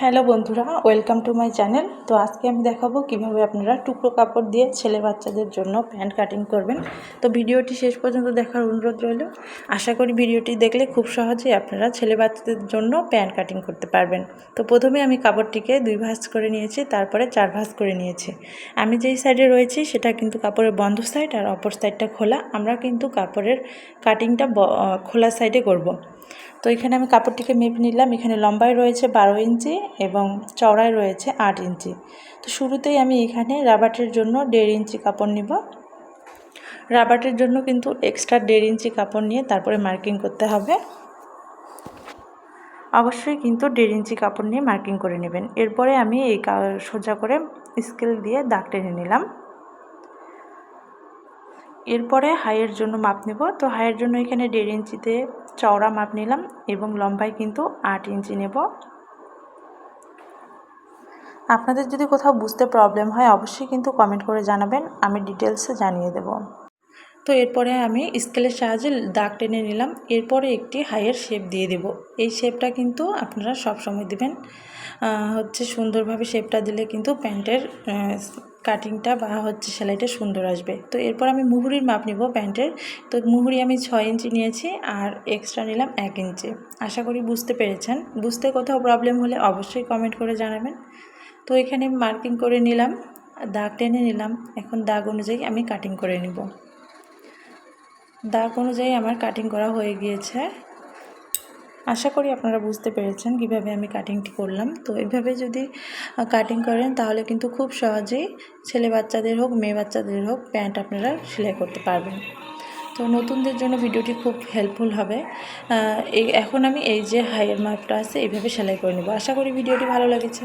Hello বন্ধুরা, welcome to my channel. তো আজকে আমি দেখাবো কিভাবে আপনারা টুকরো কাপড় দিয়ে ছেলে বাচ্চাদের জন্য প্যান্ট কাটিং করবেন। তো ভিডিওটি শেষ পর্যন্ত দেখার অনুরোধ রইল। আশা করি ভিডিওটি দেখলে খুব সহজেই আপনারা ছেলে বাচ্চাদের জন্য প্যান্ট কাটিং করতে পারবেন। তো প্রথমে আমি কাপড়টিকে 2 ভাঁজ করে নিয়েছি, তারপরে 4 ভাঁজ করে নিয়েছি। আমি যেই সাইডে রয়েছি সেটা কিন্তু কাপড়ের বন্ধ সাইড, আর অপর সাইডটা খোলা। আমরা কিন্তু কাপড়ের কাটিংটা খোলা সাইডে করব। তো এখানে আমি কাপড়টিকে মেপে নিলাম। এখানে লম্বায় রয়েছে 12 ইঞ্চি এবং চওড়ায় রয়েছে 8 ইঞ্চি। তো শুরুতেই আমি এখানে রাবাটের জন্য 1.5 ইঞ্চি কাপড় নিব। রাবাটের জন্য কিন্তু এক্সট্রা 1.5 ইঞ্চি কাপড় নিয়ে তারপরে মার্কিং করতে হবে। অবশ্যই কিন্তু 1.5 ইঞ্চি কাপড় নিয়ে মার্কিং করে নেবেন। এরপরে আমি এই সোজা করে স্কেল দিয়ে দাগ টেনে নিলাম। এরপরে হাইয়ের জন্য মাপ নেব। তো হাইয়ের জন্য এখানে 1.5 ইঞ্চিতে চওড়া মাপ নিলাম এবং লম্বায় কিন্তু 8 ইঞ্চি নেব। আপনাদের যদি কোথাও বুঝতে প্রবলেম হয় অবশ্যই কিন্তু কমেন্ট করে জানাবেন, আমি ডিটেলসে জানিয়ে দেব। তো এরপরে আমি স্কেলের সাহায্যে দাগ টেনে নিলাম। এরপরে একটি হাইয়ের শেপ দিয়ে দেব। এই শেপটা কিন্তু আপনারা সব সময় দিবেন। সুন্দরভাবে শেপটা দিলে কিন্তু প্যান্টের কাটিংটা বা সেলাইটা সুন্দর আসবে। তো এরপর আমি মুহুরির মাপ নিব প্যান্টের। তো মুহুরি আমি 6 ইঞ্চি নিয়েছি আর এক্সট্রা নিলাম 1 ইঞ্চি। আশা করি বুঝতে পেরেছেন। বুঝতে কোথাও প্রবলেম হলে অবশ্যই কমেন্ট করে জানাবেন। তো এখানে মার্কিং করে নিলাম, দাগ টেনে নিলাম। এখন দাগ অনুযায়ী আমি কাটিং করে নিব। দাগ অনুযায়ী আমার কাটিং করা হয়ে গিয়েছে। আশা করি আপনারা বুঝতে পেরেছেন কিভাবে আমি কাটিংটি করলাম। তো এইভাবে যদি কাটিং করেন তাহলে কিন্তু খুব সহজেই ছেলে বাচ্চাদের হোক মেয়ে বাচ্চাদের হোক প্যান্ট আপনারা সেলাই করতে পারবেন। তো নতুনদের জন্য ভিডিওটি খুব হেল্পফুল হবে। এখন আমি এই যে হাইয়ের মাপটা আছে এইভাবে সেলাই করে নেব। আশা করি ভিডিওটি ভালো লেগেছে।